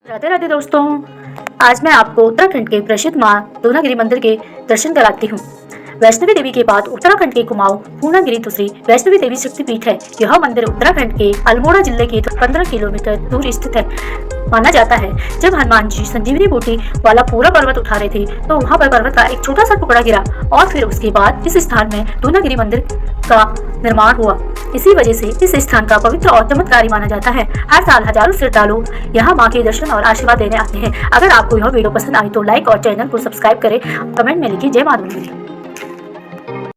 राधे राधे दोस्तों, आज मैं आपको उत्तराखंड के प्रसिद्ध मां दूनागिरी मंदिर के दर्शन कराती हूँ। वैष्णवी देवी के बाद उत्तराखंड के कुमाऊं पूर्णागिरी दूसरी वैष्णवी देवी शक्तिपीठ है। यह मंदिर उत्तराखंड के अल्मोड़ा जिले के 15 किलोमीटर दूर स्थित है। माना जाता है जब हनुमान जी संजीवनी बूटी वाला पूरा पर्वत उठा रहे थे तो वहां पर पर्वत का एक छोटा सा टुकड़ा गिरा और फिर उसके बाद इस स्थान में दूनागिरी मंदिर का निर्माण हुआ। इसी वजह से इस स्थान का पवित्र और चमत्कारी माना जाता है। हर साल हजारों श्रद्धालु यहाँ माँ के दर्शन और आशीर्वाद देने आते हैं। अगर आपको यह वीडियो पसंद आई तो लाइक और चैनल को सब्सक्राइब करें। कमेंट में लिखिए जय मां दूनागिरी।